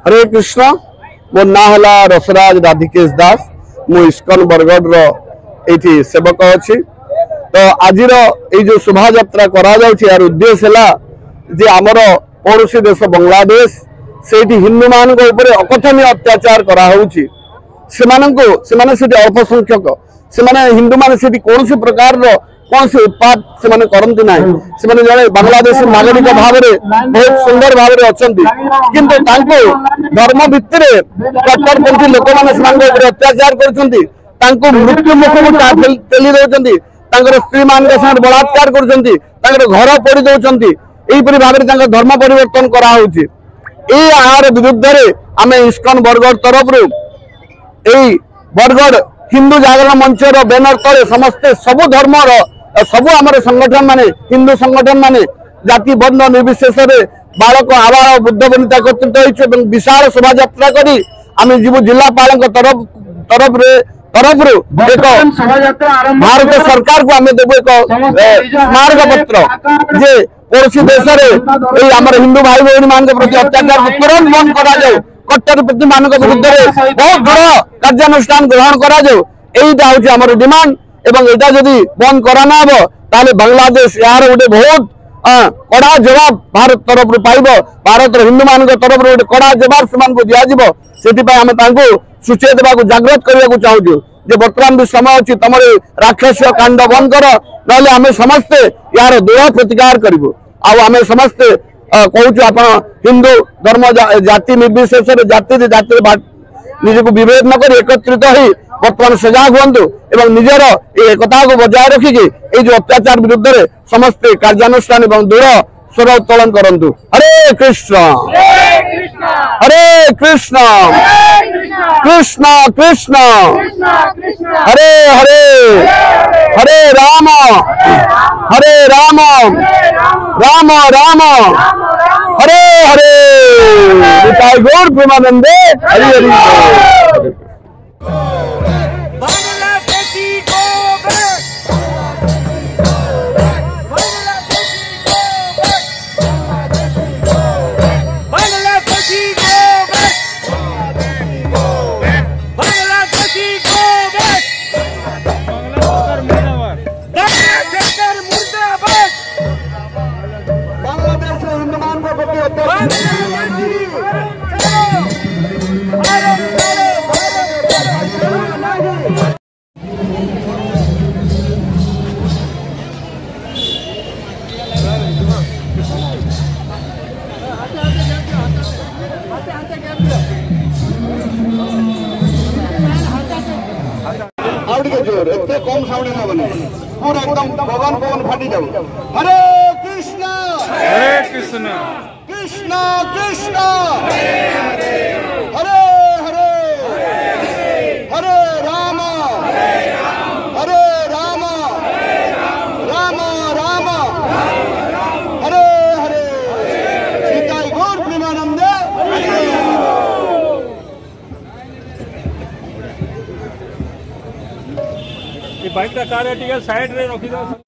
हरे कृष्ण मो ना है रसराज राधिकेश दास मु इस्कन बरगढ़ रो सेवक अच्छी। तो आज जो शोभा यात्रा करा यार उद्देश्य है जे आमर पड़ोशी देश बांग्लादेश से हिंदू मान अकथनीय अत्याचार कराऊँगी से अल्प संख्यक से हिंदू मान से कौन प्रकार कौन से उत्पाद से करती ना से जड़े बांग्लादेशी नागरिक भाव में बहुत सुंदर भाव में अच्छा किंतु धर्म भित्तिर कट्टरपंथी लोक मैंने अत्याचार कर मृत्यु मुख को ठेली दौरान स्त्री मान बलात्कार कर घर पोड़ी दौरान यहीपरि भाव में धर्म परिवर्तन कराऊँगी। यार विरुद्ध आम इस्कन बरगढ़ तरफ बरगढ़ हिंदू जागरण मंचर बैनर तले समस्ते सबु धर्म सबु आमर संगठन माने हिंदू संगठन माने जाति वर्ण निर्विशेष बालक आबाल बुद्ध बनिता एकत्रित हो विशाल शोभा यात्रा करी आम जीव जिलापाल तरफ एक भारत सरकार को आम देव एक स्मारक पत्र जे पड़ोशी देश में आमर हिंदू भाई भौणी मान प्रति अत्याचार को तुरंत बंद करा कट्टरपंथी मान विरुद्ध बहुत दृढ़ कार्यानुष्ठान ग्रहण करा डिमांड एवं यहाँ जदि बंद कराना हम ताले बांग्लादेश यार गोटे बहुत कड़ा जवाब भारत तरफ पाइब भारत हिंदू मान तरफ गोटे कड़ा जवाब से दिज्व से सूचे देवा जागृत करने चाहूँ जे बर्तमान भी समय अच्छी तुम राक्षस कांड बंद कर ना आम समस्ते यार दृढ़ प्रतिकार करूँ आम समस्ते कहूँ आप हिंदू धर्म जाति निर्विशेष जाति निजक विभेद नक एकत्रित हो बर्तमान सजाग हूँ एवं निजर एकता को बजाय रखिकी ये जो अत्याचार विरुद्ध समस्ते कार्यानुष्ठान एवं दृढ़ स्वर उत्तोलन करंतु। हरे कृष्ण कृष्ण कृष्ण हरे हरे हरे राम राम राम हरे हरे गौर प्रेमानंदे हरि हरि। जोर एते कम साउंड ना बने पूरा एकदम पवन पवन फाटी जाऊ। हरे कृष्ण कृष्ण कृष्ण हरे हरे हरे राम राम राम हरे हरे सीताई गौर प्रेमानंदे। बाइक का कार है साइड रे रखी दो।